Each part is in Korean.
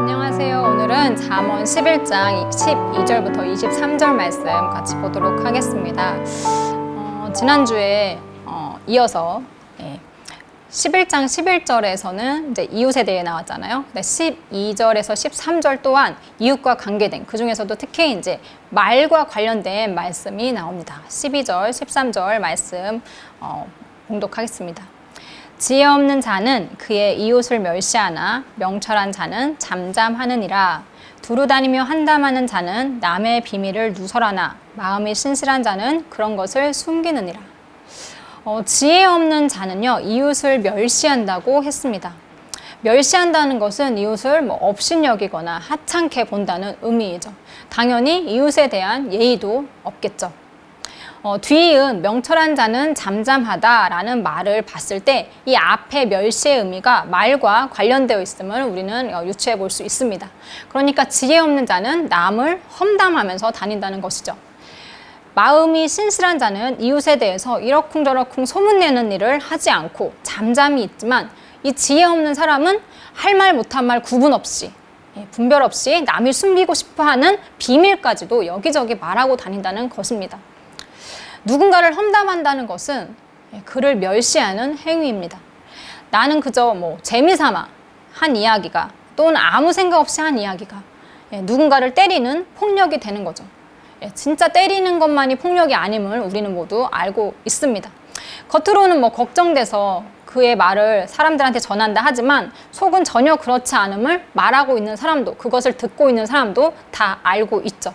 안녕하세요. 오늘은 잠언 11장 12절부터 23절 말씀 같이 보도록 하겠습니다. 지난주에 이어서 11장 11절에서는 이제 이웃에 대해 나왔잖아요. 12절에서 13절 또한 이웃과 관계된, 그 중에서도 특히 이제 말과 관련된 말씀이 나옵니다. 12절, 13절 말씀 봉독하겠습니다. 지혜 없는 자는 그의 이웃을 멸시하나 명철한 자는 잠잠하느니라. 두루 다니며 한담하는 자는 남의 비밀을 누설하나 마음이 신실한 자는 그런 것을 숨기느니라. 지혜 없는 자는요, 이웃을 멸시한다고 했습니다. 멸시한다는 것은 이웃을 업신여기거나 하찮게 본다는 의미이죠. 당연히 이웃에 대한 예의도 없겠죠. 뒤이은 명철한 자는 잠잠하다라는 말을 봤을 때 이 앞에 멸시의 의미가 말과 관련되어 있음을 우리는 유추해 볼 수 있습니다. 그러니까 지혜 없는 자는 남을 험담하면서 다닌다는 것이죠. 마음이 신실한 자는 이웃에 대해서 이러쿵저러쿵 소문내는 일을 하지 않고 잠잠히 있지만, 이 지혜 없는 사람은 할 말 못한 말 구분 없이, 분별 없이 남이 숨기고 싶어하는 비밀까지도 여기저기 말하고 다닌다는 것입니다. 누군가를 험담한다는 것은 그를 멸시하는 행위입니다. 나는 그저 재미삼아 한 이야기가, 또는 아무 생각 없이 한 이야기가 누군가를 때리는 폭력이 되는 거죠. 진짜 때리는 것만이 폭력이 아님을 우리는 모두 알고 있습니다. 겉으로는 걱정돼서 그의 말을 사람들한테 전한다 하지만 속은 전혀 그렇지 않음을 말하고 있는 사람도, 그것을 듣고 있는 사람도 다 알고 있죠.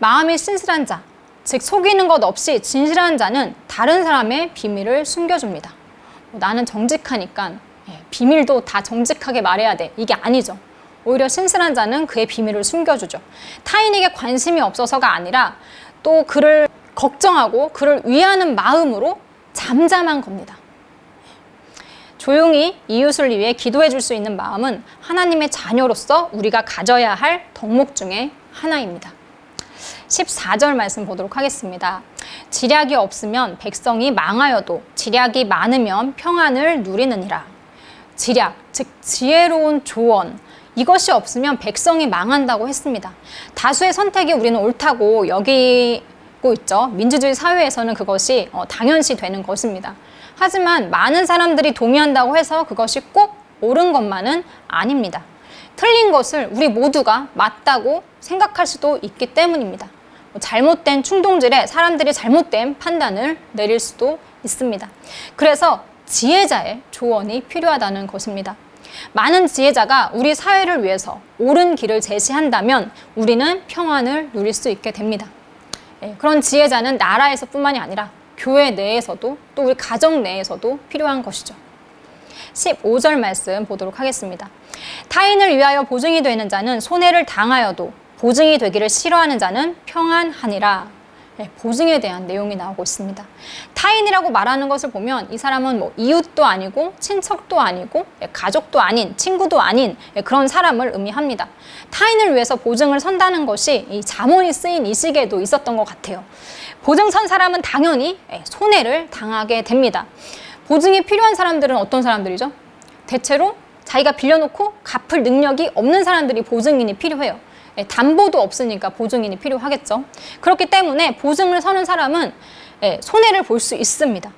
마음이 신실한 자, 즉 속이는 것 없이 진실한 자는 다른 사람의 비밀을 숨겨줍니다. 나는 정직하니까 비밀도 다 정직하게 말해야 돼, 이게 아니죠. 오히려 신실한 자는 그의 비밀을 숨겨주죠. 타인에게 관심이 없어서가 아니라 또 그를 걱정하고 그를 위하는 마음으로 잠잠한 겁니다. 조용히 이웃을 위해 기도해 줄 수 있는 마음은 하나님의 자녀로서 우리가 가져야 할 덕목 중에 하나입니다. 14절 말씀 보도록 하겠습니다. 지략이 없으면 백성이 망하여도 지략이 많으면 평안을 누리느니라. 지략, 즉 지혜로운 조언, 이것이 없으면 백성이 망한다고 했습니다. 다수의 선택이 우리는 옳다고 여기고 있죠. 민주주의 사회에서는 그것이 당연시 되는 것입니다. 하지만 많은 사람들이 동의한다고 해서 그것이 꼭 옳은 것만은 아닙니다. 틀린 것을 우리 모두가 맞다고 생각할 수도 있기 때문입니다. 잘못된 충동질에 사람들이 잘못된 판단을 내릴 수도 있습니다. 그래서 지혜자의 조언이 필요하다는 것입니다. 많은 지혜자가 우리 사회를 위해서 옳은 길을 제시한다면 우리는 평안을 누릴 수 있게 됩니다. 그런 지혜자는 나라에서뿐만이 아니라 교회 내에서도, 또 우리 가정 내에서도 필요한 것이죠. 15절 말씀 보도록 하겠습니다. 타인을 위하여 보증이 되는 자는 손해를 당하여도 보증이 되기를 싫어하는 자는 평안하니라. 보증에 대한 내용이 나오고 있습니다. 타인이라고 말하는 것을 보면 이 사람은 이웃도 아니고 친척도 아니고 가족도 아닌, 친구도 아닌 그런 사람을 의미합니다. 타인을 위해서 보증을 선다는 것이 이 잠언이 쓰인 이 시기에도 있었던 것 같아요. 보증 선 사람은 당연히 손해를 당하게 됩니다. 보증이 필요한 사람들은 어떤 사람들이죠? 대체로 자기가 빌려놓고 갚을 능력이 없는 사람들이 보증인이 필요해요. 담보도 없으니까 보증인이 필요하겠죠. 그렇기 때문에 보증을 서는 사람은 손해를 볼 수 있습니다.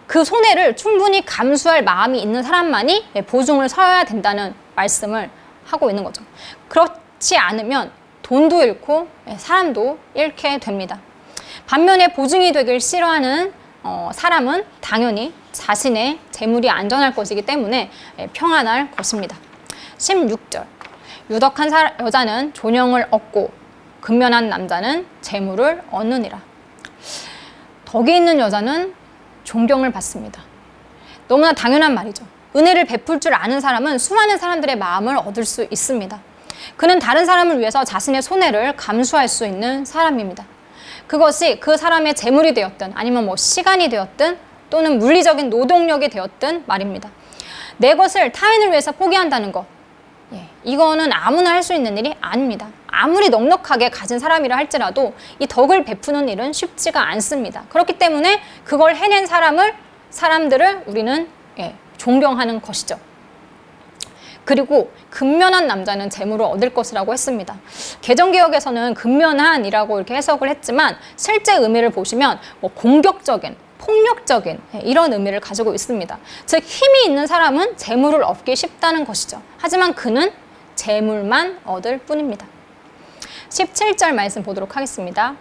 그 손해를 충분히 감수할 마음이 있는 사람만이 보증을 서야 된다는 말씀을 하고 있는 거죠. 그렇지 않으면 돈도 잃고 사람도 잃게 됩니다. 반면에 보증이 되길 싫어하는 사람은 당연히 자신의 재물이 안전할 것이기 때문에 평안할 것입니다. 16절. 유덕한 여자는 존영을 얻고 근면한 남자는 재물을 얻느니라. 덕이 있는 여자는 존경을 받습니다. 너무나 당연한 말이죠. 은혜를 베풀 줄 아는 사람은 수많은 사람들의 마음을 얻을 수 있습니다. 그는 다른 사람을 위해서 자신의 손해를 감수할 수 있는 사람입니다. 그것이 그 사람의 재물이 되었든 아니면 시간이 되었든 또는 물리적인 노동력이 되었든 말입니다. 내 것을 타인을 위해서 포기한다는 것, 이거는 아무나 할 수 있는 일이 아닙니다. 아무리 넉넉하게 가진 사람이라 할지라도 이 덕을 베푸는 일은 쉽지가 않습니다. 그렇기 때문에 그걸 해낸 사람들을 우리는 존경하는 것이죠. 그리고 근면한 남자는 재물을 얻을 것이라고 했습니다. 개정개혁에서는 근면한이라고 이렇게 해석을 했지만 실제 의미를 보시면 뭐 공격적인, 폭력적인 이런 의미를 가지고 있습니다. 즉 힘이 있는 사람은 재물을 얻기 쉽다는 것이죠. 하지만 그는 재물만 얻을 뿐입니다. 17절 말씀 보도록 하겠습니다.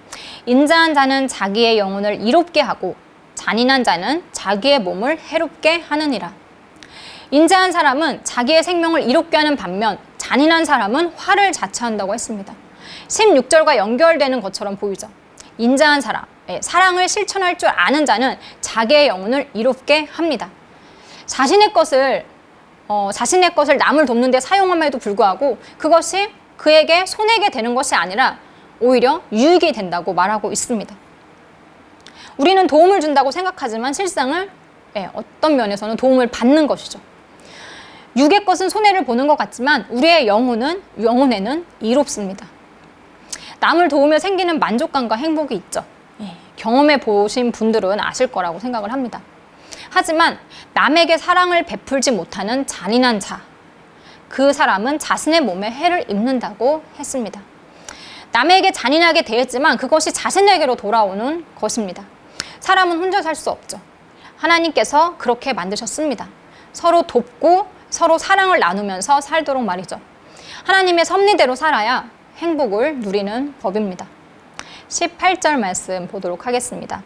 인자한 자는 자기의 영혼을 이롭게 하고 잔인한 자는 자기의 몸을 해롭게 하느니라. 인자한 사람은 자기의 생명을 이롭게 하는 반면 잔인한 사람은 화를 자처한다고 했습니다. 16절과 연결되는 것처럼 보이죠. 인자한 사람, 사랑을 실천할 줄 아는 자는 자기의 영혼을 이롭게 합니다. 자신의 것을 남을 돕는 데 사용함에도 불구하고 그것이 그에게 손해가 되는 것이 아니라 오히려 유익이 된다고 말하고 있습니다. 우리는 도움을 준다고 생각하지만 실상은 어떤 면에서는 도움을 받는 것이죠. 육의 것은 손해를 보는 것 같지만 우리의 영혼에는 이롭습니다. 남을 도우며 생기는 만족감과 행복이 있죠. 경험해 보신 분들은 아실 거라고 생각을 합니다. 하지만 남에게 사랑을 베풀지 못하는 잔인한 자, 그 사람은 자신의 몸에 해를 입는다고 했습니다. 남에게 잔인하게 대했지만 그것이 자신에게로 돌아오는 것입니다. 사람은 혼자 살 수 없죠. 하나님께서 그렇게 만드셨습니다. 서로 돕고 서로 사랑을 나누면서 살도록 말이죠. 하나님의 섭리대로 살아야 행복을 누리는 법입니다. 18절 말씀 보도록 하겠습니다.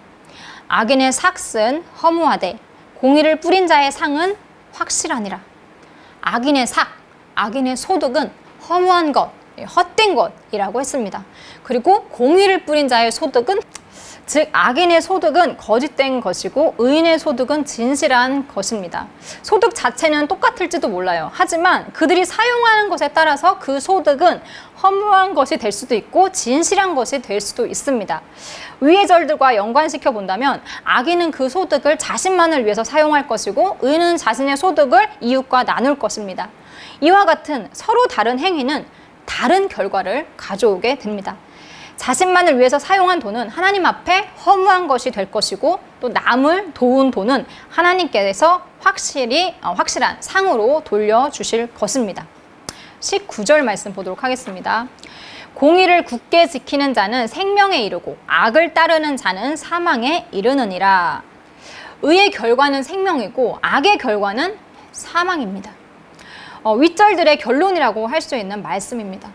악인의 삭은 허무하되 공의를 뿌린 자의 상은 확실하니라. 악인의 삭, 악인의 소득은 허무한 것, 헛된 것이라고 했습니다. 그리고 공의를 뿌린 자의 소득은 즉 악인의 소득은 거짓된 것이고 의인의 소득은 진실한 것입니다. 소득 자체는 똑같을지도 몰라요. 하지만 그들이 사용하는 것에 따라서 그 소득은 허무한 것이 될 수도 있고 진실한 것이 될 수도 있습니다. 위의 절들과 연관시켜 본다면 악인은 그 소득을 자신만을 위해서 사용할 것이고 의인은 자신의 소득을 이웃과 나눌 것입니다. 이와 같은 서로 다른 행위는 다른 결과를 가져오게 됩니다. 자신만을 위해서 사용한 돈은 하나님 앞에 허무한 것이 될 것이고 또 남을 도운 돈은 하나님께서 확실한 상으로 돌려주실 것입니다. 19절 말씀 보도록 하겠습니다. 공의를 굳게 지키는 자는 생명에 이르고 악을 따르는 자는 사망에 이르느니라. 의의 결과는 생명이고 악의 결과는 사망입니다. 윗절들의 결론이라고 할 수 있는 말씀입니다.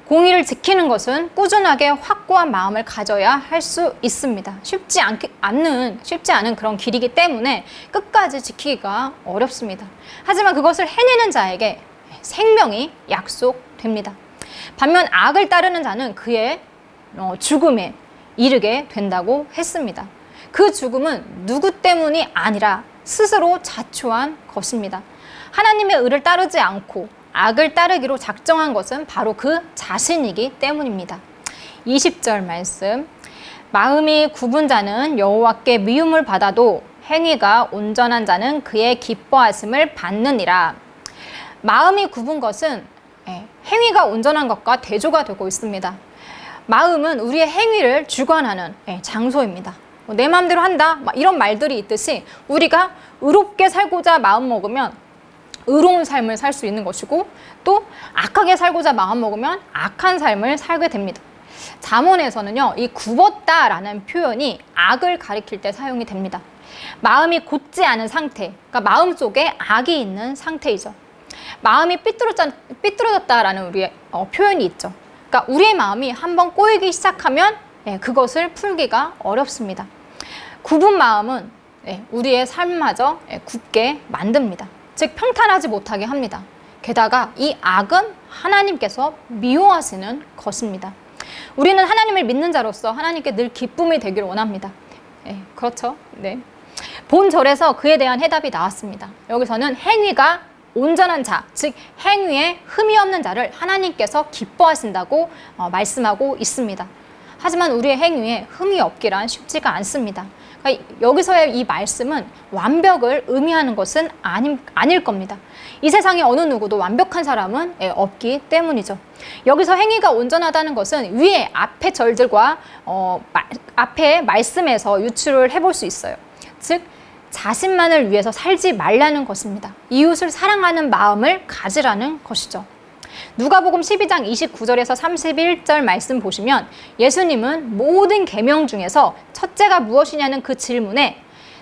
공의를 지키는 것은 꾸준하게 확고한 마음을 가져야 할 수 있습니다. 쉽지 않은 그런 길이기 때문에 끝까지 지키기가 어렵습니다. 하지만 그것을 해내는 자에게 생명이 약속됩니다. 반면 악을 따르는 자는 그의 죽음에 이르게 된다고 했습니다. 그 죽음은 누구 때문이 아니라 스스로 자초한 것입니다. 하나님의 의를 따르지 않고 악을 따르기로 작정한 것은 바로 그 자신이기 때문입니다. 20절 말씀. 마음이 굽은 자는 여호와께 미움을 받아도 행위가 온전한 자는 그의 기뻐하심을 받느니라. 마음이 굽은 것은 행위가 온전한 것과 대조가 되고 있습니다. 마음은 우리의 행위를 주관하는 장소입니다. 내 마음대로 한다 이런 말들이 있듯이 우리가 의롭게 살고자 마음먹으면 의로운 삶을 살 수 있는 것이고 또 악하게 살고자 마음먹으면 악한 삶을 살게 됩니다. 잠언에서는요, 이 굽었다라는 표현이 악을 가리킬 때 사용이 됩니다. 마음이 곧지 않은 상태, 그러니까 마음 속에 악이 있는 상태이죠. 마음이 삐뚤어졌다라는 우리의 표현이 있죠. 그러니까 우리의 마음이 한번 꼬이기 시작하면 그것을 풀기가 어렵습니다. 굽은 마음은 우리의 삶마저 굽게 만듭니다. 즉 평탄하지 못하게 합니다. 게다가 이 악은 하나님께서 미워하시는 것입니다. 우리는 하나님을 믿는 자로서 하나님께 늘 기쁨이 되기를 원합니다. 그렇죠? 네. 본 절에서 그에 대한 해답이 나왔습니다. 여기서는 행위가 온전한 자, 즉 행위에 흠이 없는 자를 하나님께서 기뻐하신다고 말씀하고 있습니다. 하지만 우리의 행위에 흠이 없기란 쉽지가 않습니다. 그러니까 여기서의 이 말씀은 완벽을 의미하는 것은 아닐 겁니다. 이 세상에 어느 누구도 완벽한 사람은 없기 때문이죠. 여기서 행위가 온전하다는 것은 위에 앞의 절들과 앞의 말씀에서 유추를 해볼 수 있어요. 즉 자신만을 위해서 살지 말라는 것입니다. 이웃을 사랑하는 마음을 가지라는 것이죠. 누가복음 12장 29절에서 31절 말씀 보시면 예수님은 모든 계명 중에서 첫째가 무엇이냐는 그 질문에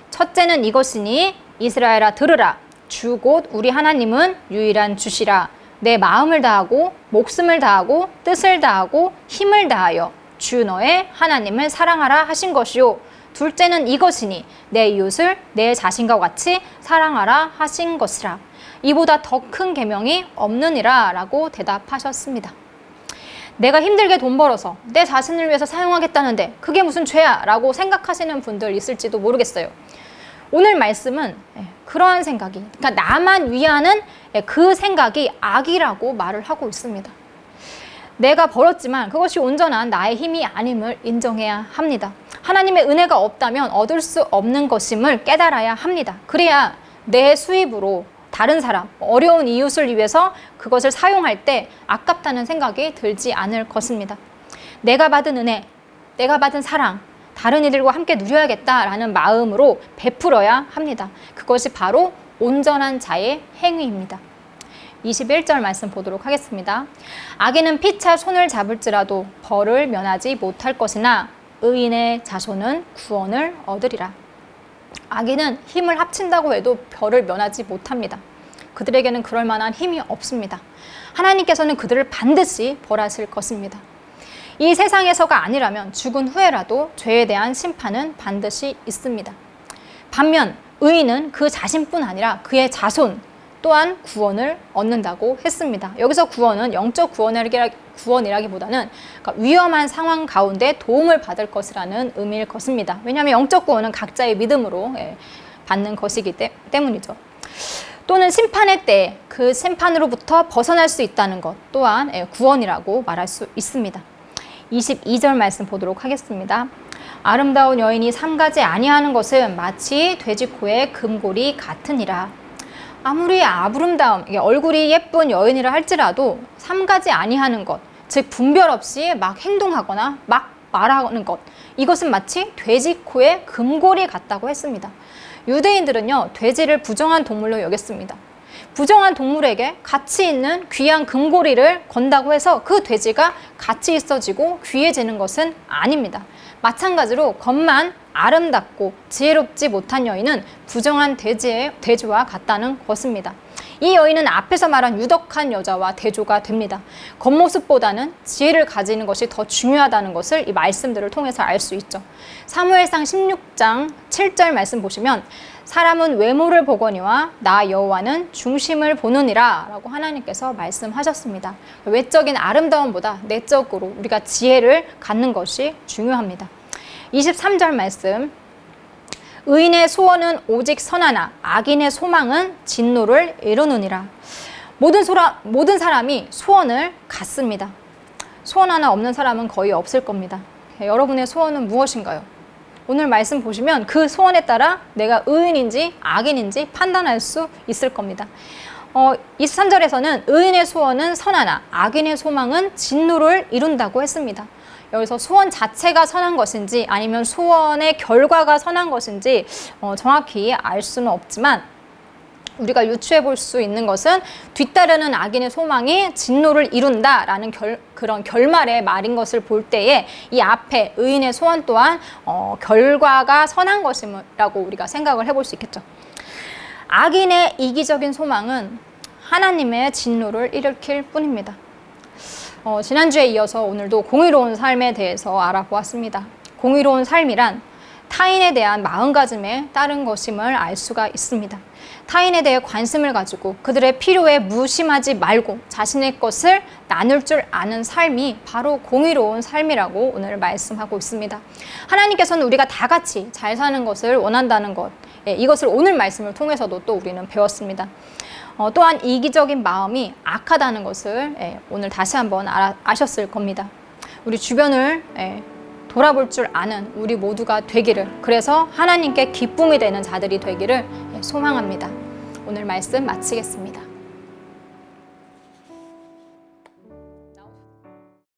첫째는 이것이니 이스라엘아 들으라. 주 곧 우리 하나님은 유일한 주시라. 내 마음을 다하고 목숨을 다하고 뜻을 다하고 힘을 다하여 주 너의 하나님을 사랑하라 하신 것이요. 둘째는 이것이니 내 이웃을 내 자신과 같이 사랑하라 하신 것이라. 이보다 더 큰 계명이 없느니라 라고 대답하셨습니다. 내가 힘들게 돈 벌어서 내 자신을 위해서 사용하겠다는데 그게 무슨 죄야? 라고 생각하시는 분들 있을지도 모르겠어요. 오늘 말씀은 그러한 생각이, 그러니까 나만 위하는 그 생각이 악이라고 말을 하고 있습니다. 내가 벌었지만 그것이 온전한 나의 힘이 아님을 인정해야 합니다. 하나님의 은혜가 없다면 얻을 수 없는 것임을 깨달아야 합니다. 그래야 내 수입으로 다른 사람, 어려운 이웃을 위해서 그것을 사용할 때 아깝다는 생각이 들지 않을 것입니다. 내가 받은 은혜, 내가 받은 사랑, 다른 이들과 함께 누려야겠다라는 마음으로 베풀어야 합니다. 그것이 바로 온전한 자의 행위입니다. 21절 말씀 보도록 하겠습니다. 악인은 피차 손을 잡을지라도 벌을 면하지 못할 것이나 의인의 자손은 구원을 얻으리라. 악인은 힘을 합친다고 해도 벌을 면하지 못합니다. 그들에게는 그럴 만한 힘이 없습니다. 하나님께서는 그들을 반드시 벌하실 것입니다. 이 세상에서가 아니라면 죽은 후에라도 죄에 대한 심판은 반드시 있습니다. 반면 의인은 그 자신뿐 아니라 그의 자손 또한 구원을 얻는다고 했습니다. 여기서 구원은 영적 구원이라기보다는 그러니까 위험한 상황 가운데 도움을 받을 것이라는 의미일 것입니다. 왜냐하면 영적 구원은 각자의 믿음으로 받는 것이기 때문이죠. 또는 심판의 때 그 심판으로부터 벗어날 수 있다는 것 또한 구원이라고 말할 수 있습니다. 22절 말씀 보도록 하겠습니다. 아름다운 여인이 삼가지 아니하는 것은 마치 돼지코의 금골이 같으니라. 아무리 아름다움, 얼굴이 예쁜 여인이라 할지라도 삼가지 아니하는 것, 즉 분별 없이 막 행동하거나 막 말하는 것, 이것은 마치 돼지코의 금골이 같다고 했습니다. 유대인들은요, 돼지를 부정한 동물로 여겼습니다. 부정한 동물에게 가치 있는 귀한 금고리를 건다고 해서 그 돼지가 가치 있어지고 귀해지는 것은 아닙니다. 마찬가지로 겉만 아름답고 지혜롭지 못한 여인은 부정한 대조와 같다는 것입니다. 이 여인은 앞에서 말한 유덕한 여자와 대조가 됩니다. 겉모습보다는 지혜를 가지는 것이 더 중요하다는 것을 이 말씀들을 통해서 알 수 있죠. 사무엘상 16장 7절 말씀 보시면 사람은 외모를 보거니와 나 여호와는 중심을 보느니라 라고 하나님께서 말씀하셨습니다. 외적인 아름다움보다 내적으로 우리가 지혜를 갖는 것이 중요합니다. 23절 말씀, 의인의 소원은 오직 선하나 악인의 소망은 진노를 이루느니라. 모든 사람이 소원을 갖습니다. 소원 하나 없는 사람은 거의 없을 겁니다. 여러분의 소원은 무엇인가요? 오늘 말씀 보시면 그 소원에 따라 내가 의인인지 악인인지 판단할 수 있을 겁니다. 23절에서는 의인의 소원은 선하나 악인의 소망은 진노를 이룬다고 했습니다. 여기서 소원 자체가 선한 것인지 아니면 소원의 결과가 선한 것인지 정확히 알 수는 없지만 우리가 유추해 볼 수 있는 것은 뒤따르는 악인의 소망이 진노를 이룬다라는 그런 결말의 말인 것을 볼 때에 이 앞에 의인의 소원 또한 결과가 선한 것이라고 우리가 생각을 해볼 수 있겠죠. 악인의 이기적인 소망은 하나님의 진노를 일으킬 뿐입니다. 지난주에 이어서 오늘도 공의로운 삶에 대해서 알아보았습니다. 공의로운 삶이란 타인에 대한 마음가짐에 따른 것임을 알 수가 있습니다. 타인에 대해 관심을 가지고 그들의 필요에 무심하지 말고 자신의 것을 나눌 줄 아는 삶이 바로 공의로운 삶이라고 오늘 말씀하고 있습니다. 하나님께서는 우리가 다 같이 잘 사는 것을 원한다는 것, 이것을 오늘 말씀을 통해서도 또 우리는 배웠습니다. 또한 이기적인 마음이 악하다는 것을 오늘 다시 한번 아셨을 겁니다. 우리 주변을 돌아볼 줄 아는 우리 모두가 되기를, 그래서 하나님께 기쁨이 되는 자들이 되기를 소망합니다. 오늘 말씀 마치겠습니다.